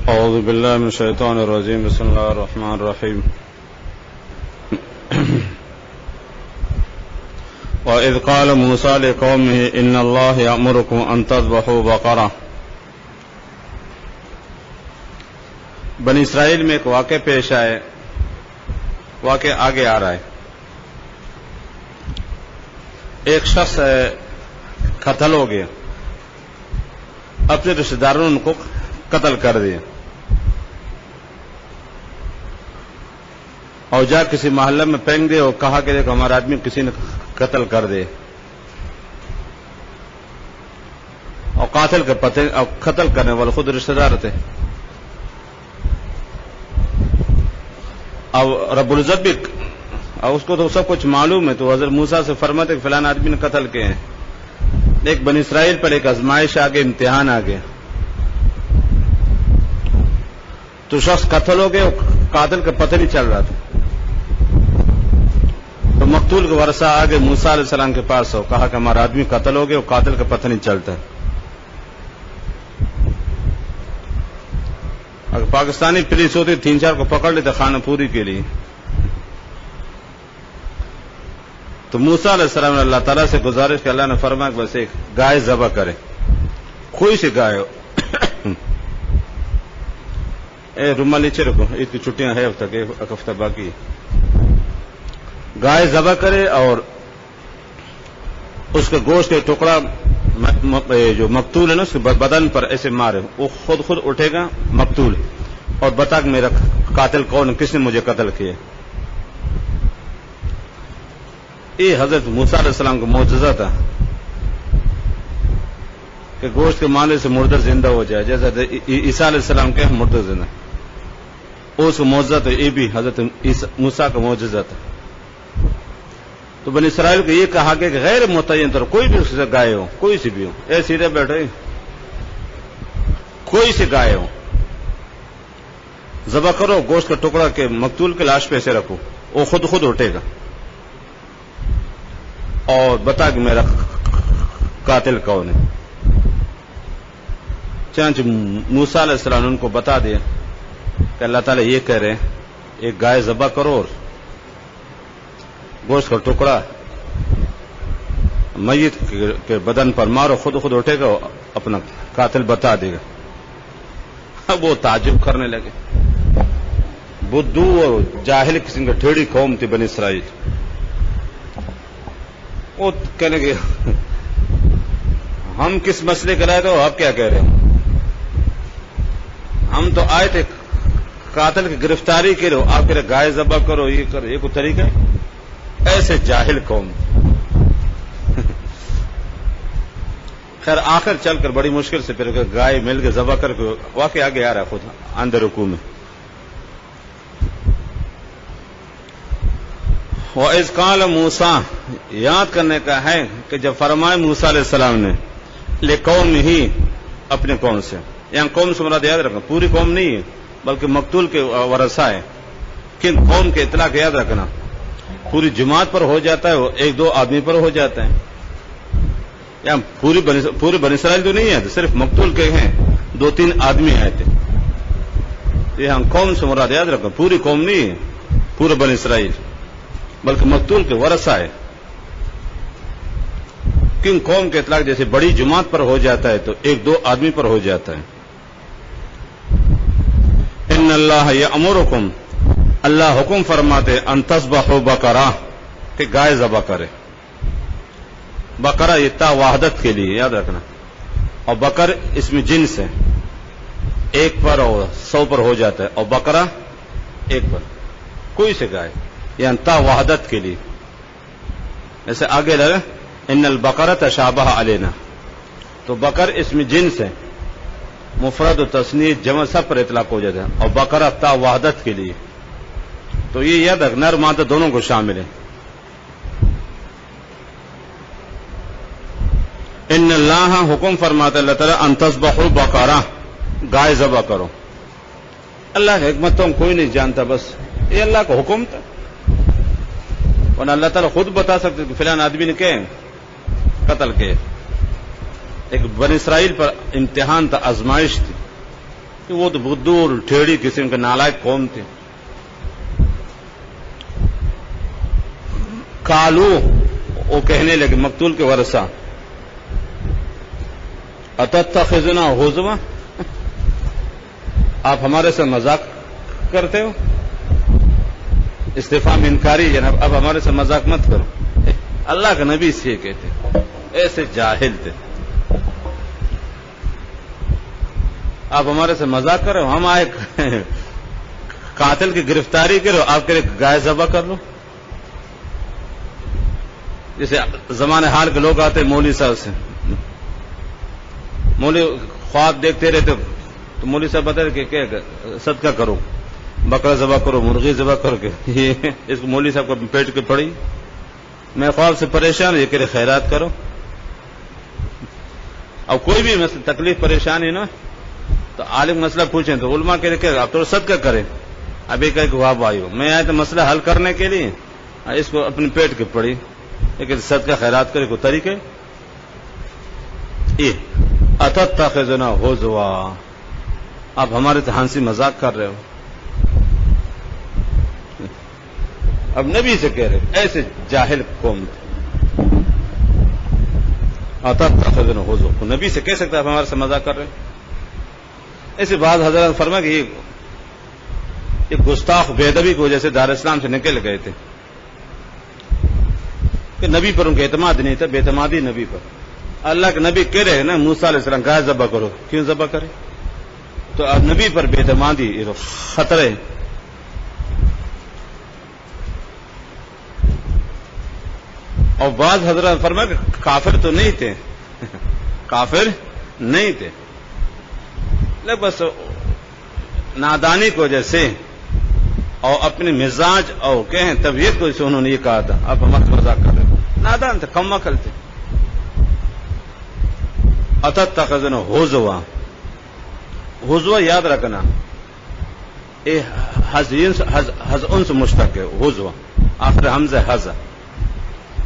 اعوذ باللہ من الشیطان الرجیم بسم اللہ الرحمن الرحیم وَإِذْ قَالَ مُوسَىٰ لِقَوْمِهِ إِنَّ اللَّهَ يَأْمُرُكُمْ أَن تَذْبَحُوا بَقَرَةً۔ بنی اسرائیل میں ایک واقعہ پیش آئے، واقعہ آگے آ رہا ہے۔ ایک شخص قتل ہو گیا، اپنے رشتہ داروں نے ان کو قتل کر دیا اور جا کسی محلہ میں پھینک دے اور کہا کہ دیکھو ہمارا آدمی کسی نے قتل کر دے، اور قاتل کے پتے اور قتل کرنے والے خود رشتہ دار تھے۔ اب رب العزت بھی اور اس کو تو سب کچھ معلوم ہے، تو حضرت موسیٰ سے فرماتے کہ فلاں آدمی نے قتل کیے ہیں۔ ایک بنی اسرائیل پر ایک آزمائش آ گئی، امتحان آ گیا، تو شخص قتل ہو گئے اور قاتل کا پتہ نہیں چل رہا تھا، تو مقتول کے ورثہ آگے موسیٰ علیہ السلام کے پاس ہو، کہا کہ ہمارا آدمی قتل ہو گیا اور قاتل کا پتہ نہیں چلتا ہے۔ اگر پاکستانی پولیس ہوتی 3-4 کو پکڑ لیتے خانہ پوری کے لیے، تو موسیٰ علیہ السلام نے اللہ تعالیٰ سے گزارش کہ اللہ نے فرمایا کہ بس ایک گائے ذبح کرے، کوئی سی گائے ہو۔ رومال نیچے رکھو، عید کی چھٹیاں ہے اب تک، ایک ہفتہ باقی ہے۔ گائے ذبح کرے اور اس کے گوشت کے ٹکڑا جو مقتول ہے نا اس کے بدن پر ایسے مارے، وہ خود اٹھے گا مقتول اور بتا کہ میرا قاتل کون ہے، کس نے مجھے قتل کیا۔ یہ حضرت موسیٰ علیہ السلام کا معجزہ تھا کہ گوشت کے مارنے سے مردہ زندہ ہو جائے، جیسا عیسیٰ علیہ السلام کے مردہ زندہ، اس کا معجزہ تھا۔ یہ بھی حضرت موسیٰ کا معجزہ تھا۔ تو بنی اسرائیل کو یہ کہا گیا کہ غیر متعین طور کوئی بھی گائے ہو، کوئی سی بھی ہو، اے سیدھے بیٹھے، کوئی سی گائے ہو ذبح کرو، گوشت کا ٹکڑا کے مقتول کے لاش پہ سے رکھو، وہ خود اٹھے گا اور بتا کہ میرا قاتل کون ہے۔ چنانچہ موسیٰ علیہ السلام نے ان کو بتا دیا کہ اللہ تعالیٰ یہ کہہ رہے ہیں ایک گائے ذبح کرو اور گوشت کا ٹکڑا میت کے بدن پر مارو، خود اٹھے گا، اپنا قاتل بتا دے گا۔ اب وہ تعجب کرنے لگے، بدھو اور جاہل قسم کا ٹھیڑی قوم تھی بنی اسرائیل۔ وہ کہنے لگے ہم کس مسئلے کے لائے تھے، آپ کیا کہہ رہے ہیں؟ ہم تو آئے تھے قاتل کی گرفتاری کے لیے، آپ کہہ رہے گائے ذبح کرو، یہ کرو، یہ کوئی طریقہ ہے؟ ایسے جاہل قوم۔ خیر آخر چل کر بڑی مشکل سے پھر گائے مل کے ذبح کر کے واقعی آگے آ رہا ہے خود اندر رکوع میں۔ وَإِذْ قَالَ مُوسَىٰ، یاد کرنے کا ہے کہ جب فرمائے موسیٰ علیہ السلام نے لِقَوْمِهِ، اپنے قوم سے، یہاں قوم سے مراد یاد رکھنا پوری قوم نہیں ہے بلکہ مقتول کے ورثہ ہے، کن قوم کے اطلاق یاد رکھنا، پوری جماعت پر ہو جاتا ہے، وہ 1-2 آدمی پر ہو جاتا ہے، یہاں پوری بنی اسرائیل تو نہیں ہے، صرف مقتول کے ہیں 2-3 آدمی آئے تھے۔ یہاں قوم سے مراد یاد رکھنا پوری قوم نہیں ہے، پورے بنی اسرائیل بلکہ مقتول کے ورثہ ہے۔ کن قوم کے اطلاق جیسے بڑی جماعت پر ہو جاتا ہے تو 1-2 آدمی پر ہو جاتا ہے۔ ان اللہ یامرکم، اللہ حکم فرماتے ان تذبحوا بقرہ، کہ گائے ذبح کرے۔ بقرہ یہ تا وحدت کے لیے یاد رکھنا، اور بقر اس میں جنس ہے، 1 پر اور 100 پر ہو جاتا ہے، اور بقرہ 1 پر، کوئی سے گائے، یعنی تا وحدت کے لیے۔ ایسے آگے لگا ان البقرہ تشابہ علینا، تو بقر اس میں جنس ہے، مفرد و تثنیث جمع سب پر اطلاق ہو جاتا ہے، اور بقرہ تا وحدت کے لیے، تو یہ یاد رکھ نر مادہ دونوں کو شامل ہے۔ ان اللہ حکم فرماتا اللہ تعالیٰ ان تذبحوا بقرہ، گائے ذبح کرو۔ اللہ کی حکمت تو ہم کوئی نہیں جانتا، بس یہ اللہ کا حکم تھا، ورنہ اللہ تعالیٰ خود بتا سکتے کہ فلاں آدمی نے کیا قتل کیا۔ ایک بنی اسرائیل پر امتحان تھا، آزمائش تھی، کہ وہ تو بدھو اور ٹھیڑی قسم کے نالائق قوم تھے. کالو وہ کہنے لگے مقتول کے ورثہ اتتخذنا ہزوا، آپ ہمارے سے مذاق کرتے ہو. استفہام انکاری جناب، اب ہمارے سے مذاق مت کرو. اللہ کے نبی سے یہ کہتے، ایسے جاہل تھے. آپ ہمارے سے مذاق کرو، ہم آئے قاتل کی گرفتاری کرو، آپ کے لیے گائے ذبح کر لو. جیسے زمانے حال کے لوگ آتے مولوی صاحب سے، مولوی خواب دیکھتے رہتے تو مولوی صاحب بتا رہے کہ صدقہ کرو، بکرا ذبح کرو، مرغی ذبح کرو. کے یہ اس کو مولوی صاحب کو پیٹ کے پڑی، میں خواب سے پریشان، یہ کہ خیرات کرو. اب کوئی بھی تکلیف پریشانی نا تو عالم مسئلہ پوچھیں تو علماء کے لیے کہ آپ تو صدقہ کریں. ابھی کہ واہ بھائی ہو، میں آیا تو مسئلہ حل کرنے کے لیے، اس کو اپنے پیٹ کے پڑی، لیکن صدقہ خیرات کرے کو طریقے یہ اتتخذنا ہزوا، آپ ہمارے تو ہنسی مذاق کر رہے ہو. اب نبی سے کہہ رہے ایسے جاہل قوم تھے. اتتخذنا ہزوا، نبی سے کہہ سکتا ہے آپ ہمارے سے مذاق کر رہے ہیں. ایسے بعض حضرات فرمایا کہ یہ گستاخ بے ادبی کی وجہ سے دار اسلام سے نکل گئے تھے کہ نبی پر ان کا اعتماد نہیں تھا، بے اعتمادی نبی پر. اللہ کے نبی کہہ رہے ہیں نا موسیٰ علیہ السلام گائے ذبح کرو، کیوں ذبح کرے؟ تو اب نبی پر بے اعتمادی یہ تو خطرے. اور بعض حضرات فرمایا کہ کافر تو نہیں تھے، کافر نہیں تھے، لیکن بس نادانی کی وجہ سے اور اپنے مزاج اور کہیں طبیعت کو انہوں نے یہ کہا تھا آپ ہمارا مذاق کر رہے ہیں. نادان تھے، کم عقل تھے. اتتخذنا ہزوا، ہزوا یاد رکھنا حزن سے مشتق ہے. ہزوا آخر حمزہ حزا،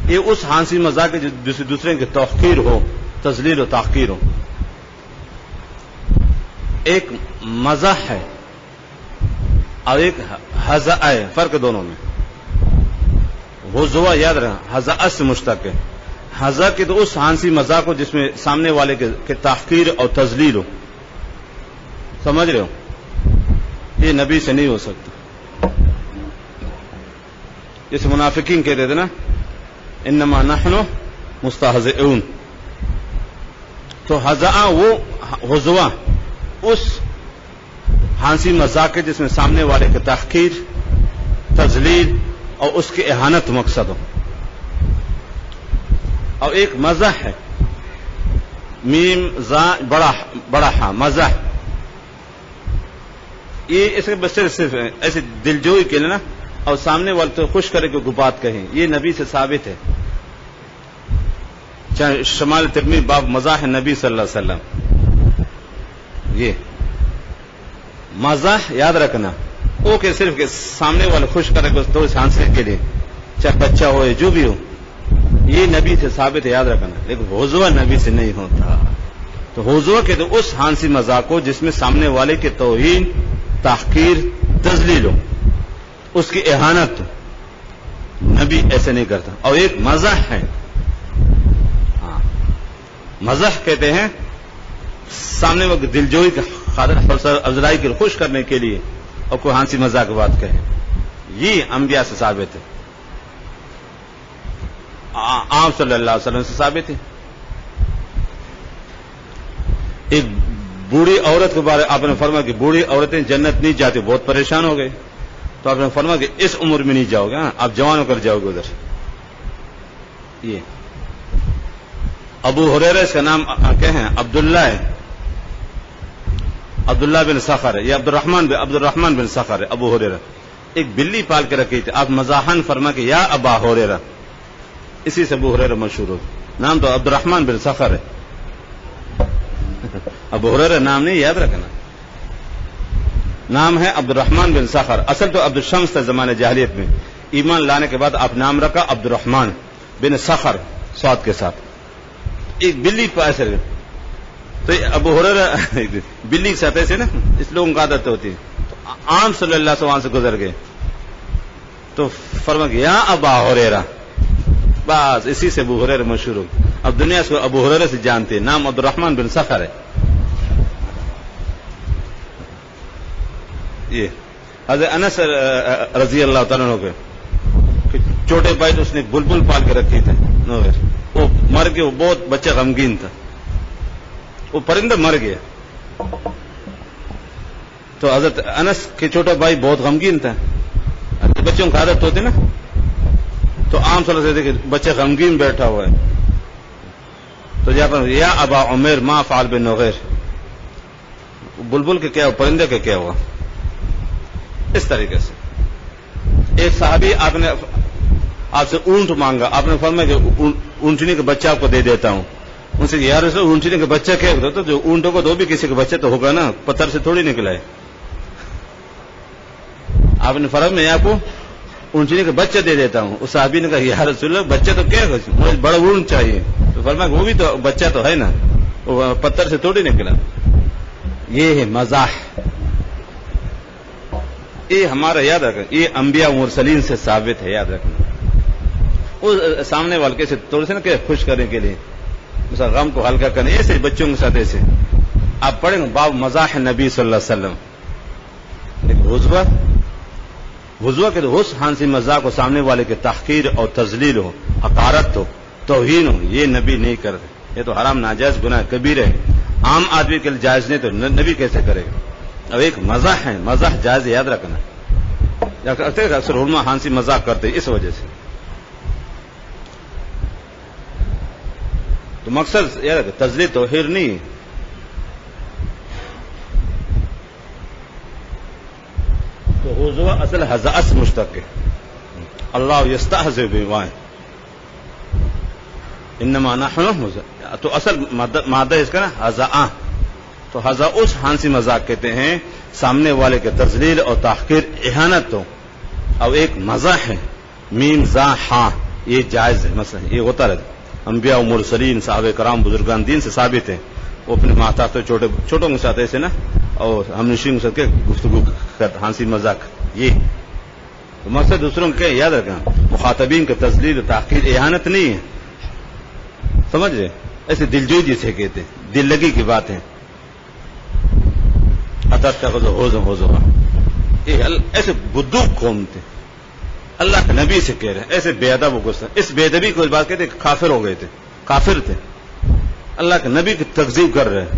یہ اس ہنسی مذاق جس دوسرے کی توقیر ہو، تذلیل و تحقیر ہو. ایک مزاح ہے اور ایک حزا ہے، فرق دونوں میں. ہزوا یاد رکھنا حزا سے مشتق ہے. حزا کی تو اس ہنسی مذاق ہو جس میں سامنے والے کے تحقیر اور تذلیل ہو. سمجھ رہے ہو؟ یہ نبی سے نہیں ہو سکتا. جیسے منافقین کہتے تھے نا انما نحن مستہزئون، تو حزا وہ ہزوا اس ہنسی مذاق ہے جس میں سامنے والے کے تحقیر، تذلیل اور اس کی اہانت مقصد ہو. اور ایک مزاح ہے، میم زا بڑا ہاں مزاح، یہ اس کے بس صرف ایسے دلجوئی کے لیے نا، اور سامنے والے تو خوش کرے کو بات کہیں، یہ نبی سے ثابت ہے. چاہے شمال ترمذی باب مزاح نبی صلی اللہ علیہ وسلم، یہ مزاح یاد رکھنا وہ کہ صرف کہ سامنے والے خوش کرے کو تو اس حادثے کے لیے، چاہے بچہ ہو یا جو بھی ہو، یہ نبی سے ثابت ہے، یاد رکھنا. لیکن ہزوا نبی سے نہیں ہوتا. تو ہزوا کے تو اس ہنسی مذاق کو جس میں سامنے والے کے توہین، تحقیر، تذلیل ہو، اس کی اہانت، نبی ایسے نہیں کرتا. اور ایک مزاح ہے، ہاں مزاح کہتے ہیں سامنے والے دلجوئی کا خاطر افزائی کے خوش کرنے کے لیے اور کوئی ہنسی مذاق کی بات کہے، یہ انبیاء سے ثابت ہے، آپ صلی اللہ علیہ وسلم سے ثابت ہے. ایک بوڑھی عورت کے بارے آپ نے فرمایا کہ بوڑھی عورتیں جنت نہیں جاتی، بہت پریشان ہو گئے، تو آپ نے فرمایا کہ اس عمر میں نہیں جاؤ گے، آپ جوان ہو کر جاؤ گے ادھر. یہ ابو ہریرہ اس کا نام کیا ہے؟ عبداللہ ہے، عبداللہ بن صخر ہے، یہ عبد الرحمن بن صخر ہے. ابو ہریرہ ایک بلی پال کے رکھی تھی، آپ مزاحن فرما کہ یا ابا ہریرہ، اسی سے ابو ہریرہ مشہور ہو. نام تو عبد الرحمن بن صخر ہے، ابو ہریرہ نام نہیں، یاد رکھنا نام ہے عبد الرحمن بن صخر. اصل تو عبد الشمس تھا زمانے جاہلیت میں، ایمان لانے کے بعد آپ نام رکھا عبد الرحمن بن صخر صاد کے ساتھ. ایک بلی پائے تو ابو ہریرہ بلی کے ساتھ ایسے نا اس لوگوں کی عادت ہوتی ہے، تو عام صلی اللہ علیہ وسلم سے گزر گئے تو فرمایا یا ابا ہریرہ، بس اسی سے ابو ہریرہ مشہور ہو. اب دنیا سے ابو ہریرہ سے جانتے ہیں، نام عبد الرحمن بن صخر ہے. یہ حضرت انس رضی اللہ تعالیٰ عنہ کے چھوٹے بھائی تو اس نے بلبل پال کے رکھی تھے، وہ مر گئے، وہ بہت بچہ غمگین تھا، وہ پرندہ مر گیا. تو حضرت انس کے چھوٹا بھائی بہت غمگین تھا. بچوں کی عادت ہوتی نا، تو عام صلی اللہ علیہ وسلم کہ بچہ غمگین بیٹھا ہوا ہے تو یا ابا عمیر ما فعل بالنغیر، بلبل کے کیا ہوا، پرندے کے کیا ہوا. اس طریقے سے ایک صحابی آپ سے اونٹ مانگا، آپ نے فرمایا کہ اونٹنی کے بچہ آپ کو دے دیتا ہوں. ان سے یار اونٹنی کا بچہ کیا ہوتا، تو جو اونٹوں کو دو بھی کسی کا بچہ تو ہوگا نا، پتھر سے تھوڑی نکلا ہے. آپ نے فرمایا میں آپ کو اونٹنی کا بچہ دے دیتا ہوں. اس صحابی نے کہا یا رسول اللہ بچہ تو کیا ہوگا، مجھے بڑا اونٹ چاہیے. تو فرمایا وہ بھی تو بچہ تو ہے نا، وہ پتھر سے تھوڑی نکلا. یہ ہے مزاح. یہ ہمارا یاد رکھنا، یہ انبیاء و مرسلین سے ثابت ہے، یاد رکھنا. وہ سامنے والے سے تھوڑے سے نا کہ خوش کرنے کے لیے، اس غم کو ہلکا کرنے، ایسے بچوں کے ساتھ ایسے آپ پڑھیں گے باب مزاح نبی صلی اللہ علیہ وسلم. حضوہ کے تو حس ہنسی مزاح کو سامنے والے کے تحقیر اور تذلیل ہو، حقارت ہو، توہین ہو، یہ نبی نہیں کرتے. یہ تو حرام ناجائز گناہ کبیر ہے، عام آدمی کے لیے جائز نہیں، تو نبی کیسے کرے گا. اب ایک مزاح ہے، مزاح جائز یاد رکھنا. اکثر علماء ہنسی مذاق کرتے اس وجہ سے. تو مقصد یاد رکھے تذلیل توہین نہیں. تو حضوہ اصل ہزاء سے مشتق ہے. اللہ یستہزئ بما انما نحن، تو اصل مادہ اس کا نا ہزاء. تو ہزاء اس ہنسی مذاق کہتے ہیں سامنے والے کے تذلیل اور تحقیر، اہانت ہو. اب ایک مزاح ہے میم زا ہاں، یہ جائز ہے. مثلا یہ ہوتا رہتا، انبیاء و مرسلین صحابہ کرام بزرگان دین سے ثابت ہے. وہ اپنے محتاط چھوٹوں کے ساتھ ایسے نا، اور ہم نشین کے ساتھ کے گفتگو ہنسی مذاق. یہ تو مقصد دوسروں کے یاد رکھنا، مخاطبین کے تذلیل و تحقیر اہانت نہیں ہے. سمجھ رہے؟ ایسے دلجوئی جسے کہتے ہیں، دل لگی کی بات ہے. یہ ایسے بدو قوم تھے، اللہ کے نبی سے کہہ رہے ہیں ایسے بے ادب و غصہ. اس بے ادبی کو اس بات کہتے کافر ہو گئے تھے، کافر تھے، اللہ کے نبی کی تکذیب کر رہے ہیں.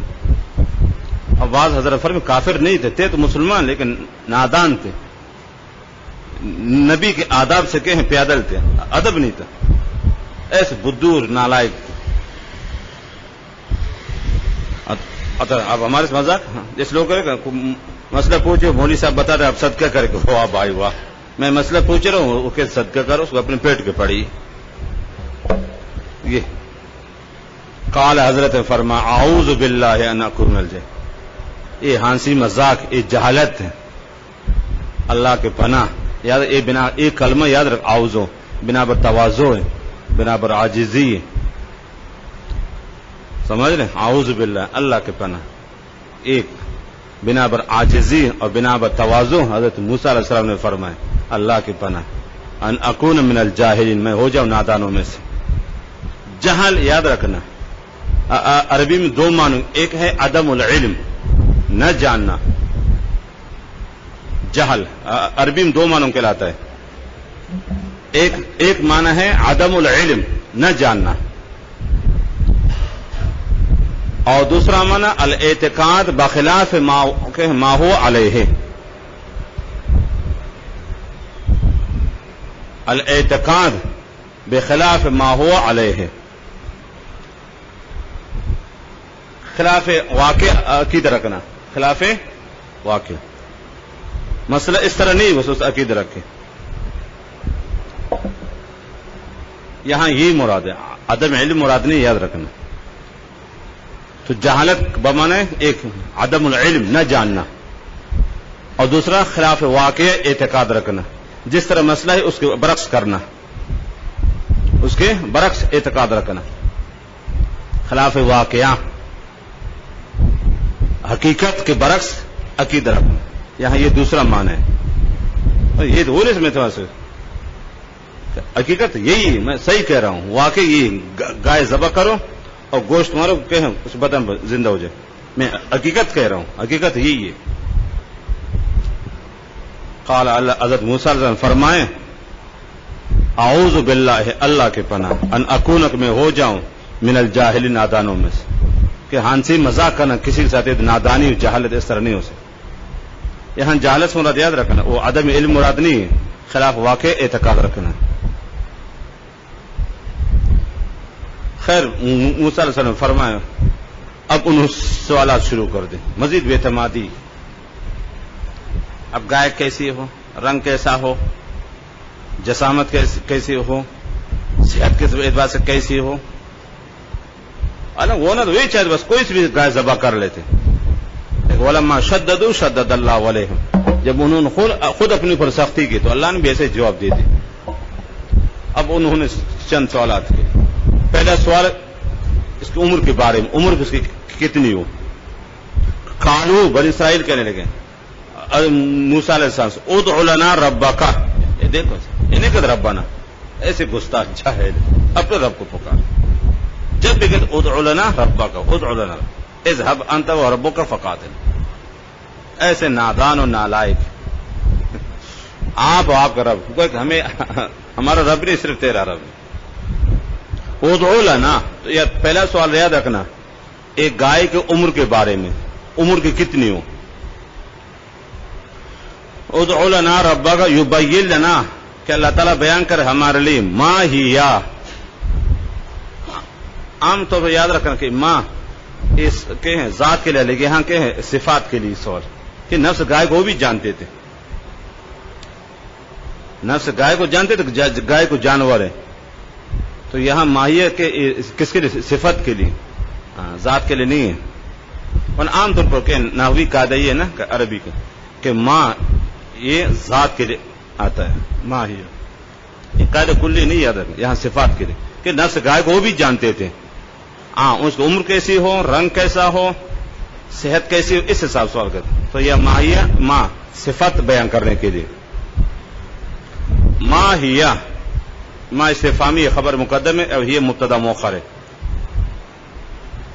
اب بعض حضرت فرمایا کافر نہیں تھے تو مسلمان، لیکن نادان تھے. نبی کے آداب سے کہیں پیادل تھے، ادب نہیں تھا. ایسے بدور نالائق تھے. اب ہمارے سے مذاق جس لوگ مسئلہ پوچھے، مولوی صاحب بتا رہے آپ صدقہ کر کے، واہ بھائی واہ، میں مسئلہ پوچھ رہا ہوں، کہ صدقہ کرو، اس کو اپنے پیٹ کے پڑی. یہ قال حضرت فرما اعوذ باللہ ان اکون من الجاہلین. یہ ہنسی مذاق، یہ جہالت ہے، اللہ کے پناہ. یاد یہ بنا ایک کلمہ یاد رکھ، اعوذ بنا پر تواضع ہے، بنا پر عاجزی ہے. سمجھ رہے؟ اعوذ باللہ، اللہ کے پناہ. ایک بنا پر عاجزی اور بنا پر تواضع. حضرت موسیٰ علیہ السلام نے فرمایا اللہ کی پناہ، ان اکون من الجاہلین، میں ہو جاؤں نادانوں میں سے. جہل یاد رکھنا عربی میں دو معنی، ایک ہے عدم العلم، نہ جاننا. جہل عربی میں دو معنوں کہلاتا ہے. ایک معنی ہے عدم العلم، نہ جاننا، اور دوسرا معنی الاعتقاد بخلاف ما هو علیہ. الاعتقاد بخلاف ما هو علیہ، خلاف واقع عقیدہ رکھنا، خلاف واقع. مسئلہ اس طرح نہیں بس اس عقیدہ رکھے. یہاں یہی مراد ہے، عدم علم مراد نہیں، یاد رکھنا. تو جہالت بمانے ایک عدم العلم، نہ جاننا، اور دوسرا خلاف واقع اعتقاد رکھنا. جس طرح مسئلہ ہے اس کے برعکس کرنا، اس کے برعکس اعتقاد رکھنا، خلاف واقعہ. حقیقت کے برعکس عقیدہ رکھنا. یہاں یہ دوسرا معنی ہے. یہ تو اس میں تھوڑا سا حقیقت یہی ہے، میں صحیح کہہ رہا ہوں، واقعی یہ گائے ذبح کرو اور گوشت مارو کہ اس بدن پر زندہ ہو جائے. میں حقیقت کہہ رہا ہوں، حقیقت یہی ہے. قال حضرت موسیٰ علیہ السلام فرمائیں اعوذ باللہ، اللہ کے پناہ، ان اکون، میں ہو جاؤں من الجاہلین، نادانوں میں سے. کہ ہنسی مذاق کرنا کسی کے ساتھ نادانی اور جہالت اس طرح نہیں ہو سکتی. یہاں جہالت سے مراد یاد رکھنا، وہ عدم علم مراد نہیں ہے، خلاف واقع اعتقاد رکھنا. خیر موسیٰ علیہ السلام فرمایا اب انہوں سوالات شروع کر دیں، مزید بے اعتمادی. اب گائے کیسی ہو، رنگ کیسا ہو، جسامت کیسی ہو، صحت کے اعتبار سے کیسی ہو. وہ نا تو وہی چاہتے بس کوئی سی بھی گائے ذبح کر لیتے. ولما شددوا شدد اللہ علیہم، جب انہوں نے خود اپنے اوپر سختی کی تو اللہ نے بھی ایسے جواب دے دی. اب انہوں نے چند سوالات کیے. پہلا سوال اس کی عمر کے بارے میں، عمر اس کی کتنی ہو. قالوا، بنی اسرائیل کہنے لگے موسیٰ علیہ السلام سے ادع لنا ربک، یہ دیکھو انہیں کہتے ربنا، ایسے گستاخ جاہل اپنے رب کو پکار. جب بھی کہتے ادع لنا ربک، ادع لنا اذهب انت وربک فقاتل. ایسے نادان اور نالائق، آپ کا رب، ہمیں ہمارا رب نہیں، صرف تیرا رب. ادعو لنا، تو یہ پہلا سوال یاد رکھنا ایک گائے کے عمر کے بارے میں، عمر کی کتنی ہو. ادعو لنا ربک یبین لنا، کہ اللہ تعالیٰ بیان کرے ہمارے لیے ما ہی. عام طور پر یاد رکھنا کہ ماں اس کے ہیں ذات کے لیے، لیکن یہاں کے ہیں صفات کے لیے سوال. کہ نفس گائے کو بھی جانتے تھے، نفس گائے کو جانتے تھے، گائے کو جانور ہے. تو یہاں ماہیہ کے کس کے لیے؟ صفت کے لیے، ذات کے لیے نہیں ہے. اور عام طور پر کہ نحوی قاعدہ یہ ہے نا عربی کا کہ ماں یہ ذات کے لیے آتا ہے، ماہیہ. یہ قاعدہ کلی نہیں یاد رکھنا، یہاں صفات کے لیے کہ نفس گائے کو وہ بھی جانتے تھے. اس کی عمر کیسی ہو، رنگ کیسا ہو، صحت کیسی ہو، اس حساب سوال کرتے. تو یہ ماہیہ، ماں صفت بیان کرنے کے لیے. ماہیہ، ماں استفہامی خبر مقدم ہے اور یہ مبتدا مؤخر ہے.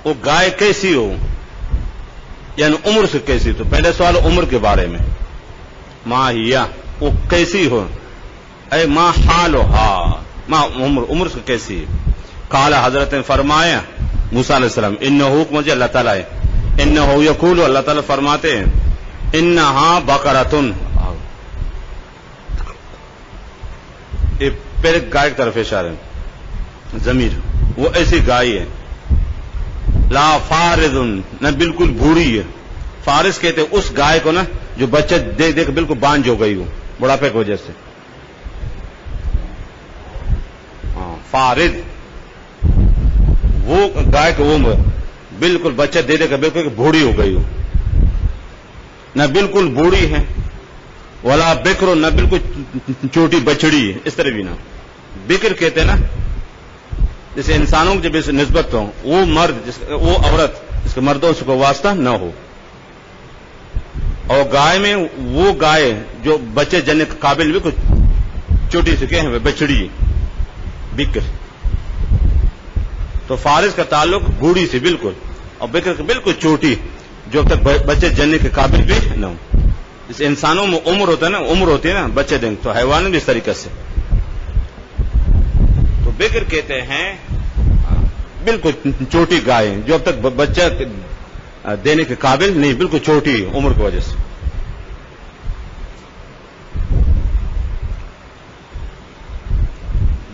وہ گائے کیسی ہو یعنی عمر سے کیسی. تو پہلے سوال عمر کے بارے میں، ماہیہ وہ کیسی ہو، اے ماں حالھا، ماں عمر سے کیسی ہے. قال، حضرت نے فرمایا موسیٰ علیہ السلام انہ حکم مجھے اللہ تعالیٰ ہے، انہ یقول، اللہ تعالیٰ فرماتے ہیں انہا بقرۃ، یہ پہلے گائے کی طرف اشارہ ہے ضمیر، وہ ایسی گائے ہے لا فارض، نہ بالکل بوڑھی ہے. فارض کہتے ہیں اس گائے کو نا جو بچہ دیکھ دیکھ بالکل بانجھ ہو گئی ہو بڑھاپے کی وجہ سے. فارض وہ گائے کو وہ بالکل بچہ دے دے کر بالکل بوڑھی ہو گئی ہو، نہ بالکل بوڑھی ہے، ولا بکر، نہ بالکل چھوٹی بچڑی ہے. اس طرح بھی نہ بکر کہتے ہیں نا جیسے انسانوں کی جب اس نسبت ہو، وہ مرد وہ عورت جس کے مردوں سے کوئی واسطہ نہ ہو. اور گائے میں وہ گائے جو بچے جننے کے قابل بھی کچھ چھوٹی سے کہ ہیں بچڑی بکر. تو فارض کا تعلق بوڑھی سے بالکل، اور بکر کے بالکل چھوٹی جو اب تک بچے جننے کے قابل بھی نہ ہو. جس انسانوں میں عمر ہوتا ہے نا، عمر ہوتی ہے نا بچے دیں، تو حیوان بھی اس طریقے سے. تو بکر کہتے ہیں بالکل چھوٹی گائے جو اب تک بچہ دینے کے قابل نہیں، بالکل چھوٹی عمر کی وجہ سے.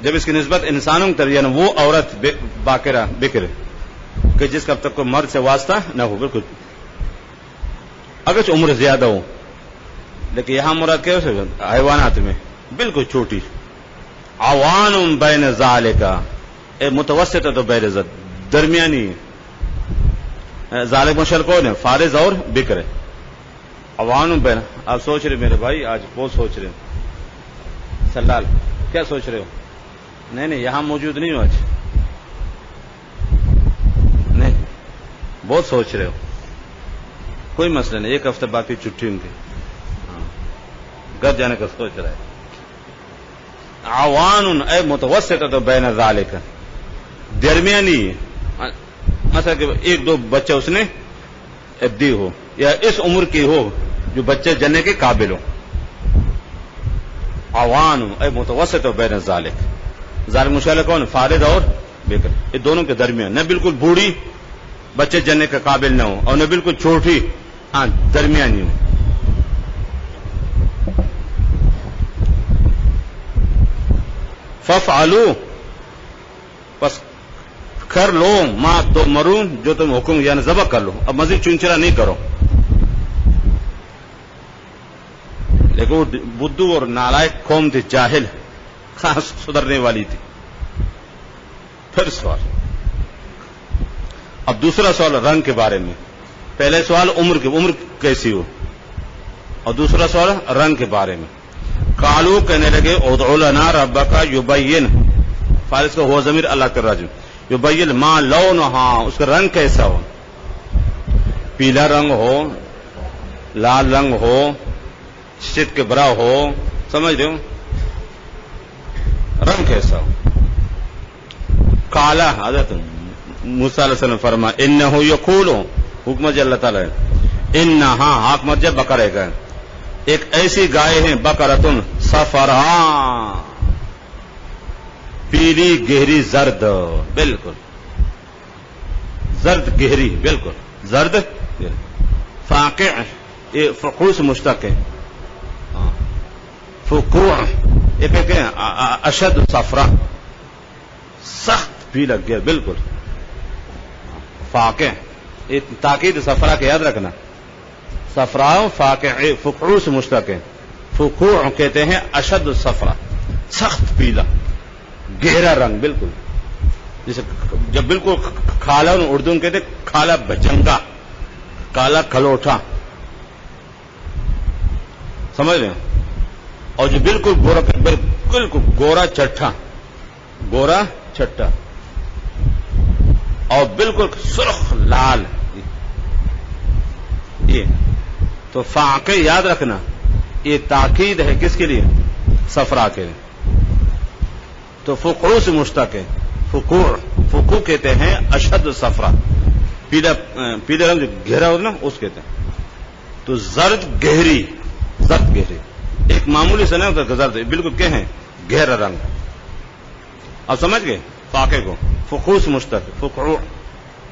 جب اس کی نسبت انسانوں کی طرف یعنی وہ عورت باقرہ بکر کہ جس کا اب تک کوئی مرد سے واسطہ نہ ہو، بالکل اگرچہ عمر زیادہ ہو، لیکن یہاں مراد کیا ہے حیوانات میں بالکل چھوٹی. عوان بین ذالک، متوسط تو بین درمیانی. ذالک مشر کون ہے؟ فارض اور بکر ہے. عوان بین، آپ سوچ رہے میرے بھائی آج بہت سوچ رہے ہو. سلال کیا سوچ رہے ہو؟ نہیں یہاں موجود نہیں ہو آج، نہیں بہت سوچ رہے ہو. کوئی مسئلہ نہیں، 1 ہفتہ باقی چھٹی ان کی، گھر جانے کا سوچ رہا ہے. عوان اے متوسطۃ بین ذالک، درمیانی، مثلا کہ 1-2 بچے اس نے ابدی ہو یا اس عمر کی ہو جو بچے جننے کے قابل ہو. عوان اے متوسط بین ذالک، ذالک مشکل کون؟ فارغ اور بیکر، یہ دونوں کے درمیان، نہ بالکل بوڑھی بچے جننے کے قابل نہ ہو اور نہ بالکل چھوٹی، ہاں درمیانی ہو. فافعلوا، پس کر لو ما تؤمرون، جو تم حکم یعنی ذبح کر لو، اب مزید چنچرا نہیں کرو. لیکن وہ بدھو اور نالائق قوم تھی، جاہل، خاص سدھرنے والی تھی. پھر سوال، اب دوسرا سوال رنگ کے بارے میں. پہلے سوال عمر کیسی ہو، اور دوسرا سوال رنگ کے بارے میں. قالو، کہنے لگے ادعو لنا ربک یبین، فارس کا ہوا ضمیر اللہ کے راجم، یبین ما لونہا، اس کا رنگ کیسا ہو، پیلا رنگ ہو، لال رنگ ہو، شت کے برا ہو، سمجھ رہے ہو، رنگ کیسا ہو. کالا، حضرت موسیٰ علیہ السلام فرما انہو یقول، حکم جی اللہ تعالیٰ ہے، انہا حق مرجع بقرہ کا، ایک ایسی گائے ہیں بقرتن صفرا، پیلی گہری زرد، بالکل زرد گہری، بالکل زرد فاقع، یہ فقوع سے مشتق ہے. فقوع یہ کہتے ہیں اشد صفرا، سخت پیلا گہر، بالکل فاقع، یہ تاکید صفرا کے یاد رکھنا، صفرا فاقع فقوع سے مشتق ہے. فقوع کہتے ہیں اشد صفرا، سخت پیلا گہرا رنگ، بالکل جیسے جب بالکل کالا، اردو میں کہتے کالا بجنگا، کالا کھلوٹا، سمجھ رہے ہیں. اور جو بالکل گورا، بالکل گورا چٹھا، گورا چٹھا، اور بالکل سرخ لال. یہ تو فاقع یاد رکھنا، یہ تاکید ہے کس کے لیے؟ صفرا کے لیے. تو فقوع سے مشتق ہے، فقوع کہتے ہیں اشد صفرا، پیلا رنگ جو گہرا ہوتا نا اس کہتے ہیں. تو زرد گہری، زرد گہری، ایک معمولی سے نہیں ہوتا زرد، بالکل کیا ہے؟ گہرا رنگ. اب سمجھ گئے فاقع کو؟ فقوع سے مشتق، فقوع.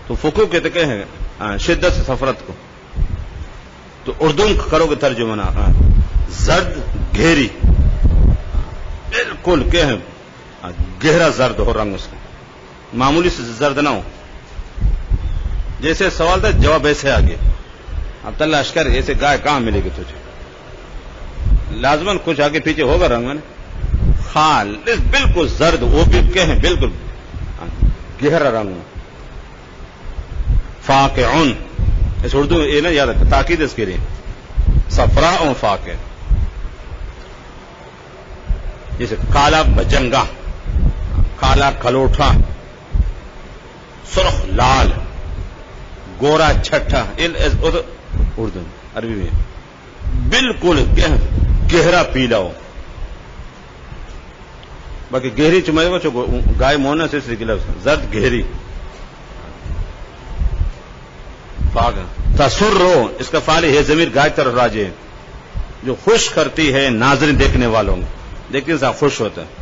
تو فقوع کہتے کیا ہے؟ شدت سے صفرت کو. تو اردو کرو گے ترجمہ، زرد گہری، بالکل کیا ہے؟ گہرا زرد ہو رنگ اس کا، معمولی سے زرد نہ ہو. جیسے سوال تھا جواب ایسے آگے. عبداللہ اشکر، ایسے گائے کہاں ملے گی تجھے؟ لازماً کچھ آگے پیچھے ہوگا رنگ میں، خالص بالکل زرد، وہ بھی کیا ہے؟ بالکل گہرا رنگ. فاقعون، اس اردو یہ نا یاد رکھتا، تاکید اس کے لیے، صفراء فاقع، جیسے کالا بجنگا، کالا کھلوٹا، سرخ لال، گورا چھٹا، اردو عربی میں بالکل گہرا پیلا ہو. باقی گہری چمائے گا گائے مونا سے زرد گہری. تسرو، اس کا فعل ہے ضمیر گائے طرف راجع، جو خوش کرتی ہے ناظرین دیکھنے والوں میں، دیکھنے سے خوش ہوتا ہے.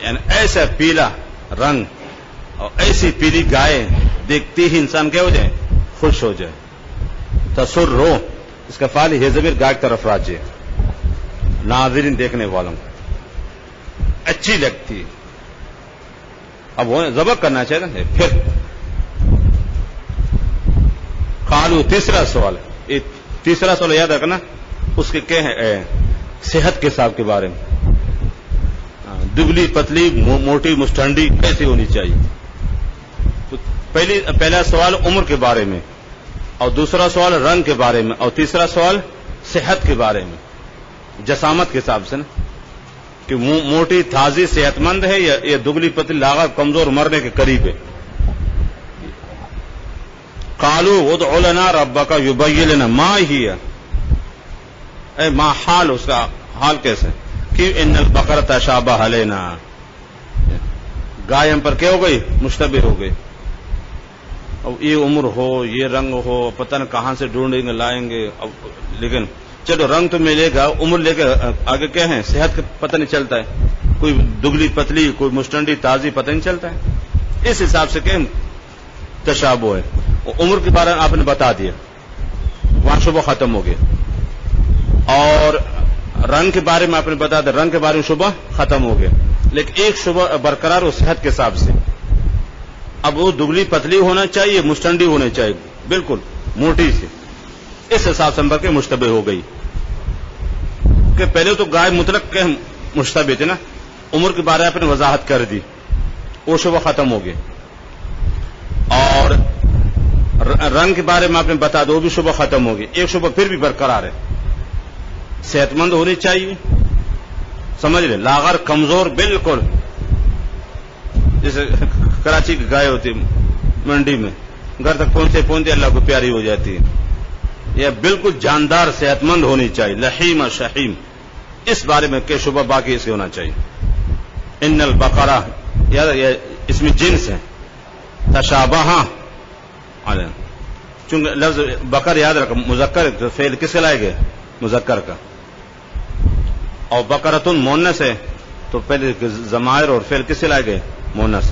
یعنی ایسا پیلا رنگ اور ایسی پیلی گائے دیکھتی ہی انسان کیا ہو جائے؟ خوش ہو جائے. تسرو، اس کا فعل ہے ضمیر گائے طرف راجع، ناظرین دیکھنے والوں کو اچھی لگتی. اب وہ ذبح کرنا چاہیے نا. پھر قالو، تیسرا سوال، تیسرا سوال یاد رکھنا، اس کے کیا ہے؟ صحت کے حساب کے بارے میں، دبلی پتلی موٹی مستنڈی کیسی ہونی چاہیے. تو پہلا سوال عمر کے بارے میں، اور دوسرا سوال رنگ کے بارے میں، اور تیسرا سوال صحت کے بارے میں، جسامت کے حساب سے نا، کہ موٹی تازی صحت مند ہے یا دبلی پتلی لاغر کمزور مرنے کے قریب ہے. قالوا ادع لنا ربك يبين لنا ما هي، اے ما حال، اس کا حال کیسے، کہ ان البقرہ تشابہ علینا، گائے ہم پر کیا ہو گئی، مشتبہ ہو گئی، اب یہ عمر ہو، یہ رنگ ہو، پتہ نہ کہاں سے ڈھونڈیں گے لائیں گے، اب لیکن چلو رنگ تو ملے گا، عمر لے کے آگے کیا ہے، صحت کا پتہ نہیں چلتا ہے، کوئی دگلی پتلی، کوئی مشٹنڈی تازی، پتہ نہیں چلتا ہے، اس حساب سے کہ تشابہ ہے۔ عمر کے بارے میں آپ نے بتا دیا، وہاں شبہ ختم ہو گیا، اور رنگ کے بارے میں آپ نے بتا دیا، رنگ کے بارے میں شبہ ختم ہو گیا، لیکن ایک شبہ برقرار ہو صحت کے حساب سے، اب وہ دگلی پتلی ہونا چاہیے، مشٹنڈی ہونی چاہیے، بالکل موٹی سی، اس حساب سے ہم کے مشتبہ ہو گئی، کہ پہلے تو گائے مطلق کے مشتبہ تھے نا، عمر کے بارے میں آپ نے وضاحت کر دی، وہ شبہ ختم ہو گیا، اور رنگ کے بارے میں آپ نے بتا دو، وہ بھی شبہ ختم ہو گیا، ایک شبہ پھر بھی برقرار ہے، صحت مند ہونی چاہیے، سمجھ لیں، لاغر، کمزور، بالکل جیسے کراچی کی گائے ہوتی منڈی میں، گھر تک پہنچتے اللہ کو پیاری ہو جاتی ہے، یہ بالکل جاندار صحت مند ہونی چاہیے، لحیم شحیم، اس بارے میں کہ شبہ باقی اسے ہونا چاہیے۔ ان البقرہ، یہ اس میں جنس ہے، تشابہ علیہ، چونکہ لفظ بقر یاد رکھو مذکر، فعل کس سے لائے گئے، مذکر کا، اور بقرۃن مؤنث ہے تو پہلے ضمائر اور فعل کس سے لائے گئے، مؤنث،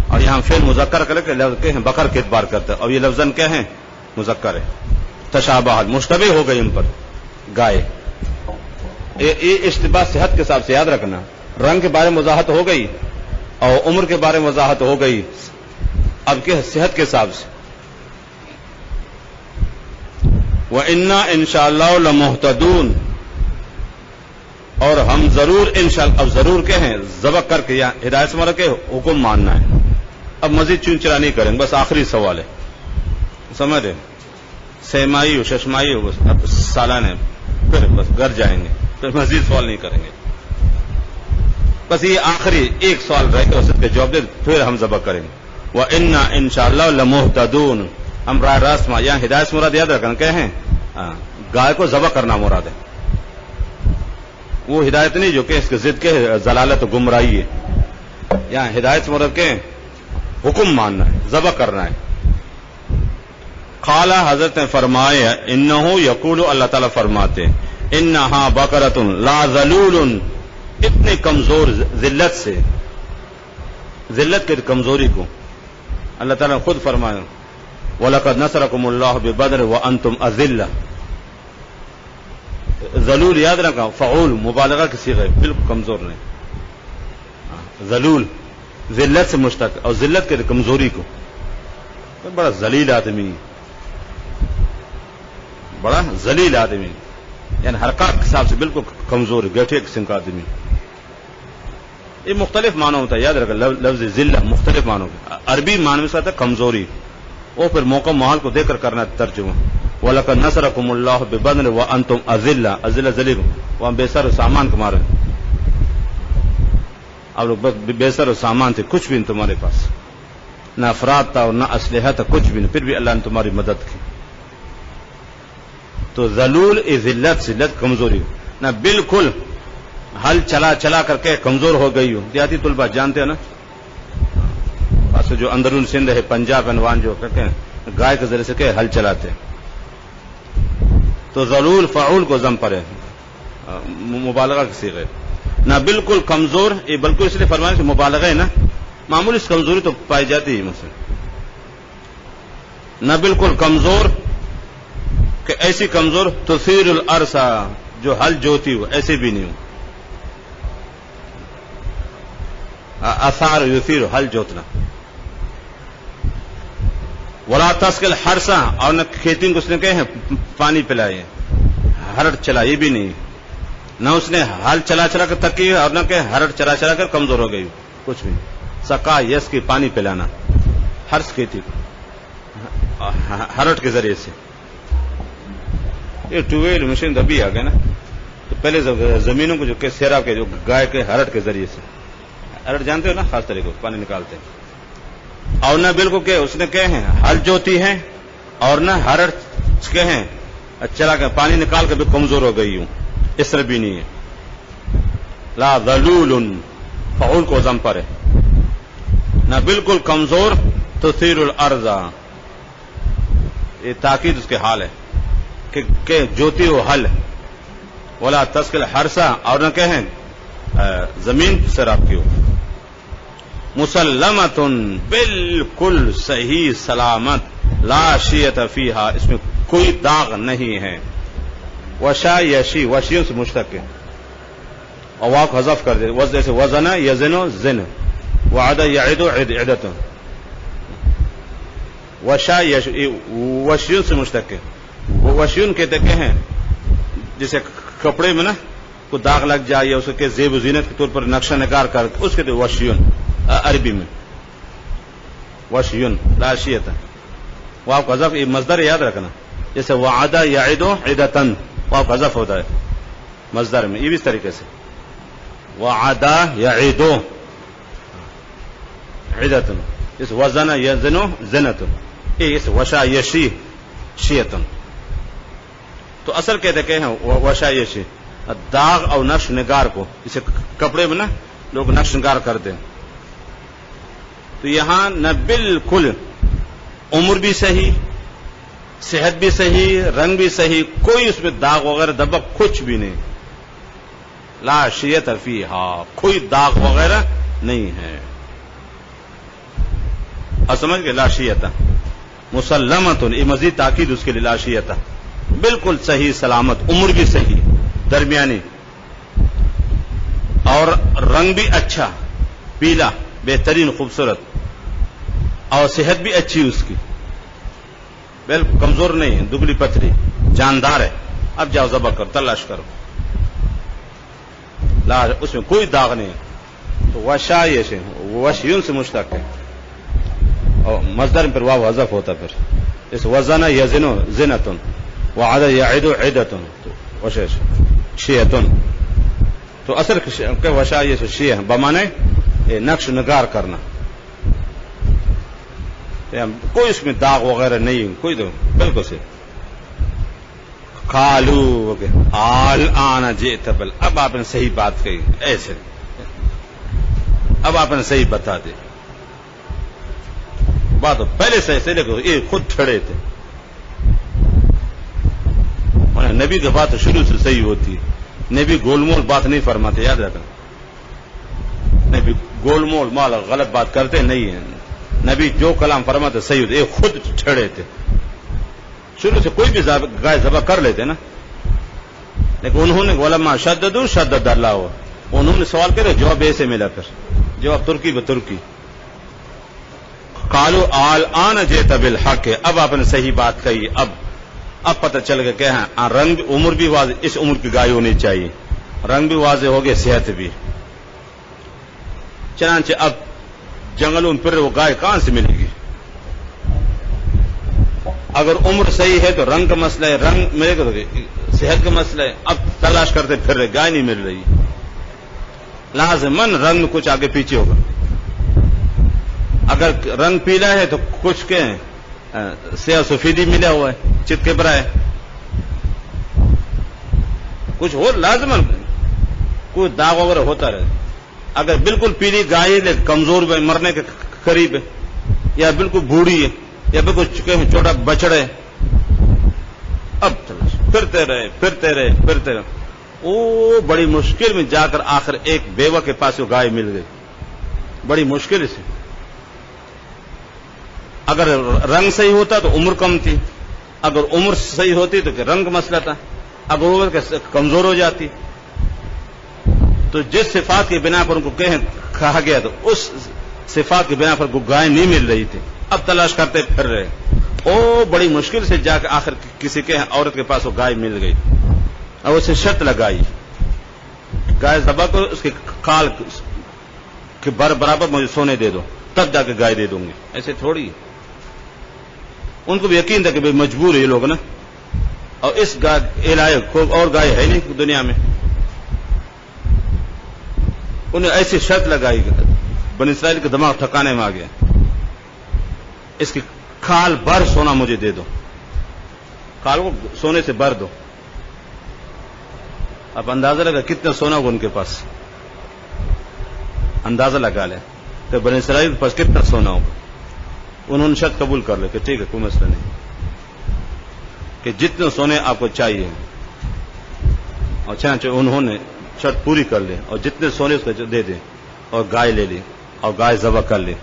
اور یہاں فعل مذکر کر کے لفظ کے ہیں بقر کے اعتبار کرتا ہے، اور یہ لفظاً کیا ہے، مذکر ہے، تشابہ، مشتبہ ہو گئی ان پر گائے، یہ اشتباہ صحت کے حساب سے یاد رکھنا، رنگ کے بارے میں وضاحت ہو گئی اور عمر کے بارے میں وضاحت ہو گئی، اب کے صحت کے حساب سے، وَإِنَّا إِنشَاءَ لَمُهْتَدُونَ، اور ہم ضرور انشاءاللہ، اب ضرور کیا ہیں، ذبح کر کے یا ہدایت سے مراد کے حکم ماننا ہے، اب مزید چون چرا نہیں کریں گے، بس آخری سوال ہے، سمجھ رہے، سیمائی ہو، ششمائی ہو، بس اب سالان ہے، پھر بس گھر جائیں گے، پھر مزید سوال نہیں کریں گے، بس یہ آخری ایک سوال رہ کے اس کے جواب دے، پھر ہم ذبح کریں گے۔ وَإِنَّا إِنشَاءَ لَمُهْتَدُونَ، ہم راہ راست میں، یہاں ہدایت مراد یاد رکھنا کیا ہے، گائے کو ذبح کرنا مراد ہے، وہ ہدایت نہیں جو کہ اس کے ضد کے ضلالت و گمراہی ہے، یہاں ہدایت مراد کے حکم ماننا ہے، ذبح کرنا ہے۔ قال، حضرت نے فرمایا، انہو یقول، اللہ تعالیٰ فرماتے، انہا بقرۃ لا ذلول، اتنے کمزور، ذلت سے، ذلت کی کمزوری کو اللہ تعالیٰ نے خود فرمایا، وَلَقَدْ نَصَرَكُمُ اللَّهُ بِبَدْرٍ وَأَنْتُمْ أَذِلَّةٌ، ذلول یاد رکھا، فعول مبالغہ کی صیغہ ہے، بالکل کمزور نہیں، ذلول ذلت سے مشتق، اور ذلت کی کمزوری کو، بڑا ذلیل آدمی، بڑا ذلیل آدمی، یعنی حرکات کے حساب سے بالکل کمزور، گٹھے قسم کا آدمی، یہ مختلف معنی ہوتا ہے، یاد رکھا، لفظ ذلہ مختلف معنی ہوتا ہے، عربی معنی میں ساتھ ہے کمزوری، وہ پھر موقع محال کو دیکھ کر کرنا ترجمہ، وَلَقَدْ نَصَرَكُمُ اللَّهُ بِبَدْرٍ وَأَنْتُمْ أَذِلَّةٌ، اذلہ ذلیل، وہاں بے سر و سامان کو مارے، اب لوگ بے سر و سامان تھے، کچھ بھی نہیں تمہارے پاس، نہ افراد تھا اور نہ اسلحہ تھا، کچھ بھی نہیں، پھر بھی اللہ نے تمہاری مدد کی، تو ذلول ذلت، ذلت کمزوری، نہ بالکل ہل چلا چلا کر کے کمزور ہو گئی ہو، دیہاتی طلبہ جانتے ہیں نا، خاص جو اندرون سندھ ہے، پنجاب انوان جو کہتے ہیں گائے کے ذریعے سے کہ ہل چلاتے، تو ذلول فعول کو ضم پر ہے، مبالغہ کی صیغہ ہے، نہ بالکل کمزور، یہ بلکہ اس لیے فرمایا کہ مبالغہ ہے نا، معمولی کمزوری تو پائی جاتی ہے مثلا، نہ بالکل کمزور کہ ایسی کمزور تثیر الارض، جو ہل جوتی ہو، ایسے بھی نہیں ہو، اثار یثیر، ہل جوتنا، ولا تسقل حرسا، اور نہ کھیتی کو اس نے کہے پانی پلائے، ہرٹ چلا، یہ بھی نہیں، نہ اس نے ہل چلا چلا کر تکی اور نہ کہ ہرٹ چلا چلا کر کمزور ہو گئی، کچھ بھی، سقا یس کی پانی پلانا، ہرس کھیتی کو ہرٹ کے ذریعے سے، یہ ٹویل مشین ابھی آ گئے نا، تو پہلے زمینوں کو جو کہ سیراب کے جو گائے کے ہرٹ کے ذریعے سے، ہرٹ جانتے ہو نا، خاص طریقے کو پانی نکالتے ہیں، اور نہ بالکل کہ اس نے کہے ہیں ہل جوتی ہے اور نہ ہر کہیں چلا کہ پانی نکال کے بھی کمزور ہو گئی ہوں، اس طرح بھی نہیں ہے. لا ذلول فعول کو ضم پر ہے، نہ بالکل کمزور تثیر الارض، یہ تاکید اس کے حال ہے کہ جوتی ہو حل، ولا تسکل حرسا، اور نہ کہیں زمین سے رابطی ہو. مسلمۃ بالکل صحیح سلامت، لا شیۃ فیہا، اس میں کوئی داغ نہیں ہے. وشا یشی، وشیوں سے مشتق ہے اور واو کو حذف کر دے، جیسے وزن یزن زن، وعد یعد عدت. وشا یشی وشیوں سے مشتق ہے. وشیون کہتے ہیں جسے کپڑے میں نا کو داغ لگ جائے یا اس کے زیب و زینت کے طور پر نقشہ نگار کر، اس کے وشیون عربی میں وشیون لا شیۃ. واو کا حذف، یہ مصدر یاد رکھنا، جیسے وعد یعد عدتن، واو کا حذف ہوتا ہے مصدر میں، یہ بھی اس طریقے سے وعد یعد عدتن، اس وزن یزن زنت، اس وشا یشی شیتن. تو اصل کہتے کہ ہیں وشا یشی داغ اور نقش نگار کو، اسے کپڑے میں نا لوگ نقش نگار کرتے ہیں. تو یہاں نہ بالکل عمر بھی صحیح، صحت بھی صحیح، رنگ بھی صحیح، کوئی اس میں داغ وغیرہ دبک کچھ بھی نہیں. لا شیۃ فیہا، کوئی داغ وغیرہ نہیں ہے. اور سمجھ گئے لا شیۃ مسلمۃ، یہ مزید تاکید اس کے لیے، لا شیۃ بالکل صحیح سلامت، عمر بھی صحیح درمیانی، اور رنگ بھی اچھا پیلا بہترین خوبصورت، اور صحت بھی اچھی اس کی، بالکل کمزور نہیں ہے، دبلی پتلی جاندار ہے. اب جاؤ ذبح کرو، تلاش کرو، لا اس میں کوئی داغ نہیں ہے. تو وشا یہ وشیون سے مشتق ہے اور مصدر پر واو حذف ہوتا، پھر اس وزن یزن زنتن وعد یعد عدتن وشیش شیئتن. تو اصل کہ وشا یہ شیء بمانے نقش نگار کرنا، کوئی اس میں داغ وغیرہ نہیں، کوئی تو بالکل سے. قالوا الآن جئت بل، اب آپ نے صحیح بات کہی، ایسے اب آپ نے صحیح بتا دی بات. پہلے سے دیکھو یہ خود چھڑے تھے، نبی کی بات شروع سے صحیح ہوتی ہے. نبی گول مول بات نہیں فرماتے، یاد رکھنا، نبی گول مول مال غلط بات کرتے نہیں ہیں. نبی جو کلام فرماتے صحیح ہوتے، یہ خود چھڑے تھے شروع سے. کوئی بھی گائے ذبح کر لیتے نا، لیکن انہوں نے علماء شدد اللہ، انہوں نے سوال کرے، جواب ایسے ملا، پھر جواب ترکی بترکی. قالوا الآن جئت بالحق، اب آپ نے صحیح بات کہی. اب پتہ چل گیا کہ ہاں رنگ عمر بھی واضح، اس عمر کی گائے ہونی چاہیے، رنگ بھی واضح ہو گیا، صحت بھی. چنانچہ اب جنگلوں میں پھر وہ گائے کہاں سے ملے گی؟ اگر عمر صحیح ہے تو رنگ کا مسئلہ ہے، رنگ ملے گا تو صحت کا مسئلہ ہے. اب تلاش کرتے پھر رہے، گائے نہیں مل رہی، لازماً رنگ میں کچھ آگے پیچھے ہوگا. اگر رنگ پیلا ہے تو کچھ کے سیاہ سفیدی ملا ہوا ہے، چت کے برائے کچھ اور لازماً کوئی داغ وغیرہ ہوتا رہے. اگر بالکل پیلی گائے ہے، کمزور مرنے کے قریب ہے، یا بالکل بوڑھی ہے، یا بالکل چکے ہیں چھوٹا بچڑ ہے، اب پھرتے رہے او بڑی مشکل میں جا کر آخر ایک بیوہ کے پاس وہ گائے مل گئی، بڑی مشکل سے. اگر رنگ صحیح ہوتا تو عمر کم تھی، اگر عمر صحیح ہوتی تو رنگ مسئلہ تھا، اگر عمر کمزور ہو جاتی تو جس صفات کی بنا پر ان کو کہا گیا تو اس صفات کی بنا پر گائے نہیں مل رہی تھی. اب تلاش کرتے پھر رہے، او بڑی مشکل سے جا کے آخر کسی کے عورت کے پاس وہ گائے مل گئی، اور اسے شرط لگائی گائے ذبح کو، اس کے کال کے برابر مجھے سونے دے دو، تب جا کے گائے دے دوں گی. ایسے تھوڑی، ان کو بھی یقین تھا کہ بھائی مجبور ہے یہ لوگ نا، اور اس علاقے کو اور گائے ہے نہیں دنیا میں. انہیں ایسی شرط لگائی، بنی اسرائیل کے دماغ ٹھکانے میں آ گیا، اس کی کھال بھر سونا مجھے دے دو. خال کو سونے سے بھر دو. اب اندازہ لگا کتنا سونا ہوگا ان کے پاس, اندازہ لگا لیں کہ بنی اسرائیل کے پاس کتنا سونا ہوگا. انہوں نے شرط قبول کر لے کہ ٹھیک ہے کوئی مسئلہ نہیں, کہ جتنے سونے آپ کو چاہیے. اور چنانچہ انہوں نے شرط پوری کر لی اور جتنے سونے اس کو دے دیں, اور گائے لے لی اور گائے ذبح کر لی,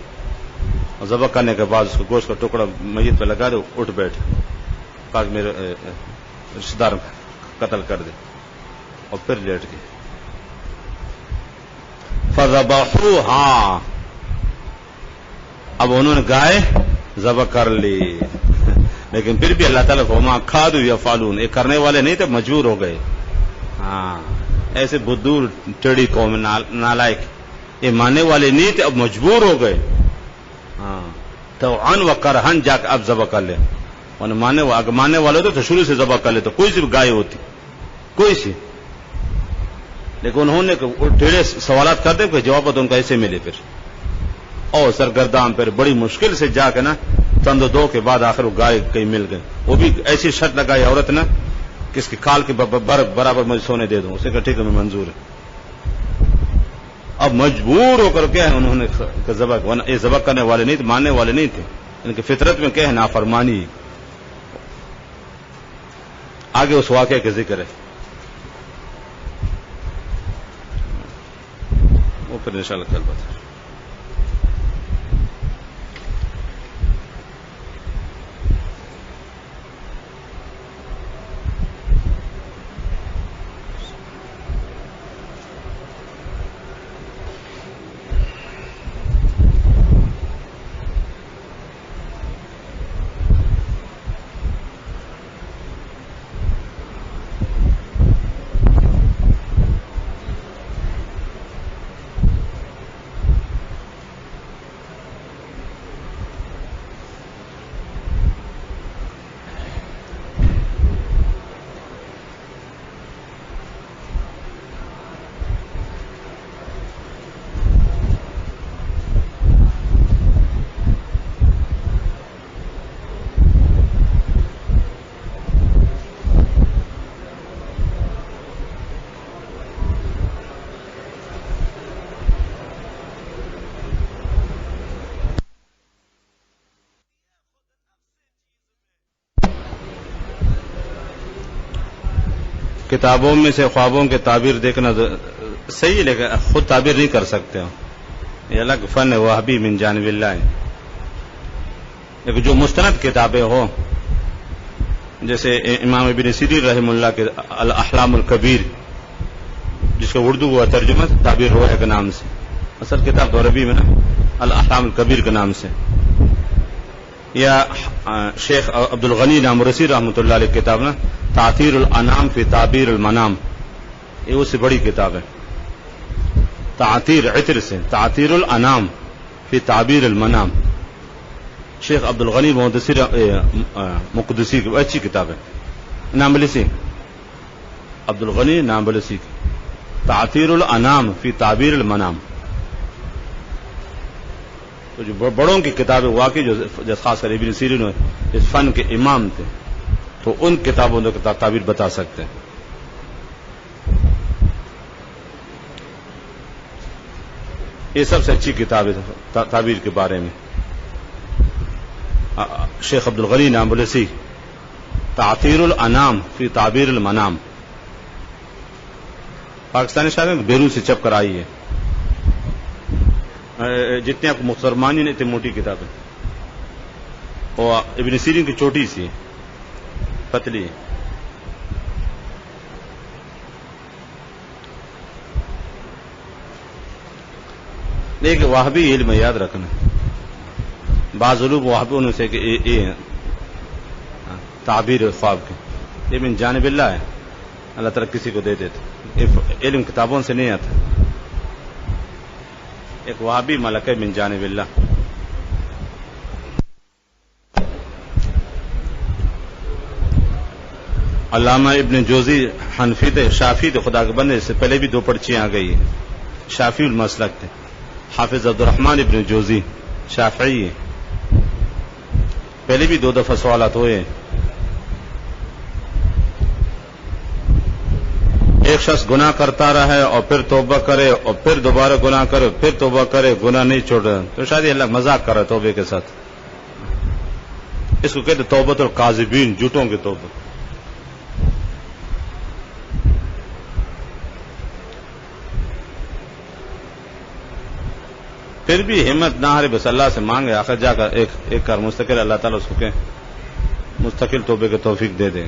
اور ذبح کرنے کے بعد اس کو گوشت کا ٹکڑا میت پہ لگا دے, اٹھ بیٹھ تاکہ میرے رشتے دار قتل کر دے, اور پھر لیٹ گئے. فذبحوها, اب انہوں نے گائے ذبح کر لی, لیکن پھر بھی اللہ تعالیٰ کو وما کھادوا یفعلون, یہ کرنے والے نہیں تھے, مجبور ہو گئے. ہاں ایسے بدور ٹیڑھی قوم نالائق, یہ ماننے والے نہیں تھے, اب مجبور ہو گئے. ہاں تو ان و کرہن جا کے اب ذبح کر لے. اگر ماننے والے ہوتے تو شروع سے ذبح کر لے, تو کوئی سی بھی گائے ہوتی, کوئی سی. لیکن انہوں نے ٹیڑھے سوالات کر دے کہ جواب تو ان کا ایسے ملے. پھر اور سرگردان پھر بڑی مشکل سے جا کے نا چند دو کے بعد آخر وہ گائے کہیں مل گئے. وہ بھی ایسی شرط لگائی عورت نے کہ اس کی کھال کے برابر مجھے سونے دے دوں. اسے کہا ٹھیک ہے میں منظور ہے. اب مجبور ہو کر کیا ہے انہوں نے ذبح, یہ ذبح کرنے والے نہیں تھے, ماننے والے نہیں تھے, ان کی فطرت میں کیا ہے نافرمانی. آگے اس واقعے کا ذکر ہے, وہ پھر انشاءاللہ کل بتا. کتابوں میں سے خوابوں کے تعبیر دیکھنا صحیح ہے, لیکن خود تعبیر نہیں کر سکتے ہو, یہ الگ فن ہے, وہابی من جانب اللہ ہے. لیکن جو مستند کتابیں ہو, جیسے امام ابن سیرین رحمہ اللہ کے الاحلام الکبیر, جس کا اردو ہوا ترجمہ تعبیر روح کے نام سے, اصل کتاب تو عربی میں نا الاحلام الکبیر کے نام سے, یا شیخ عبد الغنی نامرسی رحمۃ اللہ علیہ کتاب نا تعطیر الانام فی تعبیر المنام, یہ اس سے بڑی کتاب ہے. تعطیر عطر سے تعطیر الانام فی تعبیر المنام, شیخ عبد الغنی مقدسی کی اچھی کتاب ہے. نامبلسی عبد الغنی نامبلسی کی تعطیر الانام فی تعبیر المنام. تو جو بڑوں کی کتابیں واقعی جو خاص کر ابن سیرین اس فن کے امام تھے, تو ان کتابوں نے تعبیر بتا سکتے ہیں. یہ سب سے اچھی کتاب ہے تعبیر کے بارے میں. شیخ عبد الغنی نامبلسی تعطیر الانام فی تعبیر المنام, پاکستانی شاعر بیرون سے چھپ کر آئی ہے. جتنے آپ کو مسلمانی نے اتنی موٹی کتاب ہے, اور ابن سیرین کی چھوٹی سی پتلی ہے. لیکن وہابی علم یاد رکھنا, بعض علوم وہابیوں سے کہ یہ تعبیر خواب کی یہ من جانب اللہ ہے, اللہ تعالیٰ کسی کو دے دیتے, علم کتابوں سے نہیں آتا. ایک وہابی ملک ہے من جانب اللہ. علامہ ابن جوزی حنفی تھے, شافعی تھے, خدا کے بندے, اس سے پہلے بھی 2 پرچیاں آ گئی ہیں. شافعی المسلک تھے. حافظ عبد الرحمن ابن جوزی شافعی ہے, پہلے بھی 2 دفعہ سوالات ہوئے ہیں. ایک شخص گناہ کرتا رہے اور پھر توبہ کرے اور پھر دوبارہ گناہ کرے پھر توبہ کرے, گناہ نہیں چھوڑے, تو شاید یہ اللہ مذاق کر رہا ہے توبے کے ساتھ. اس کو کہتے توبۃ القاذبین, جھوٹوں کی توبہ. پھر بھی ہمت نہ ہارے, بس اللہ سے مانگے, آخر جا کر ایک کر مستقل اللہ تعالیٰ اس کو کہ مستقل توبے کے توفیق دے دے.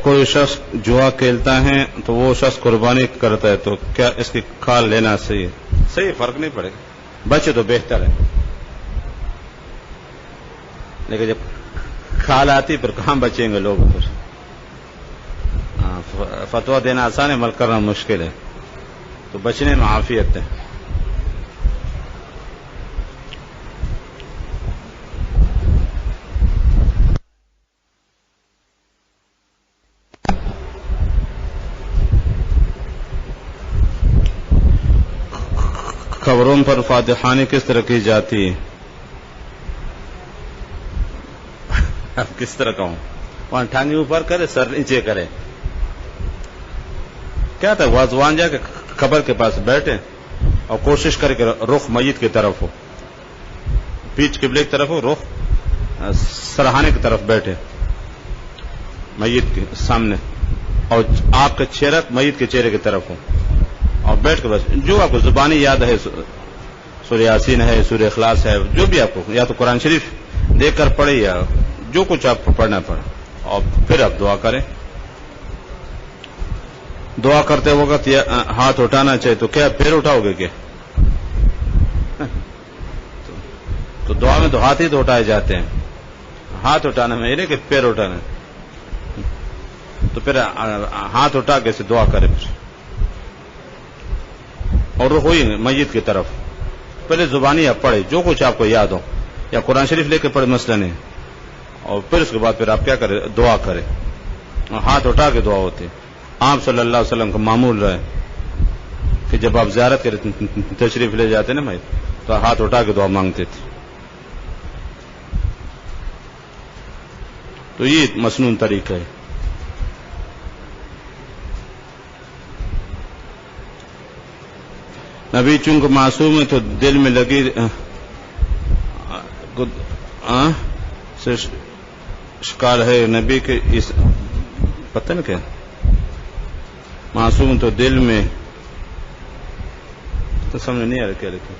کوئی شخص جوا کھیلتا ہے تو وہ شخص قربانی کرتا ہے تو کیا اس کی کھال لینا صحیح ہے؟ صحیح, فرق نہیں پڑے گا, بچے تو بہتر ہے, لیکن جب کھال آتی پھر کہاں بچیں گے لوگ. پھر فتویٰ دینا آسان ہے, عمل کرنا مشکل ہے, تو بچنے میں عافیت ہے. قبروں پر فاتحانی کس طرح کی جاتی ہے؟ اب کس طرح کہوں, وہاں ٹھانگی اوپر کرے, سر نیچے کرے, کیا تھا واضوان جا کے قبر کے پاس بیٹھے اور کوشش کرے کہ رخ میت کی طرف ہو, پیچھ قبلے کی طرف ہو, رخ سرہانے کی طرف بیٹھے میت کے سامنے, اور آپ کا چہرہ میت کے چہرے کی طرف ہو, اور بیٹھ کے بس جو آپ کو زبانی یاد ہے, سورہ یاسین ہے, سورہ اخلاص ہے, جو بھی آپ کو, یا تو قرآن شریف دیکھ کر پڑھے یا جو کچھ آپ کو پڑھنا پڑے, اور پھر آپ دعا کریں. دعا کرتے وقت ہاتھ اٹھانا چاہیے, تو کیا پیر اٹھاؤ گے کیا؟ تو دعا میں تو ہاتھ ہی تو اٹھائے جاتے ہیں, ہاتھ اٹھانا میں یہ نہیں کہ پیر اٹھانا, تو پھر ہاتھ اٹھا کے سے دعا کرے پھر, اور رخ ہوئی میت کی طرف. پہلے زبانی آپ پڑھے جو کچھ آپ کو یاد ہو, یا قرآن شریف لے کے پڑھے مسئلہ نہیں, اور پھر اس کے بعد پھر آپ کیا کریں, دعا کریں, ہاتھ اٹھا کے دعا ہوتی. آپ صلی اللہ علیہ وسلم کا معمول رہے کہ جب آپ زیارت کے تشریف لے جاتے نا میت, تو ہاتھ اٹھا کے دعا مانگتے تھے. تو یہ مسنون طریقہ ہے. نبی چونکہ معصوم ہے تو دل میں لگی شکار ہے نبی کے, اس پتہ نہیں کیا معصوم تو دل میں, تو سمجھ نہیں آ رہا کیا لکھا.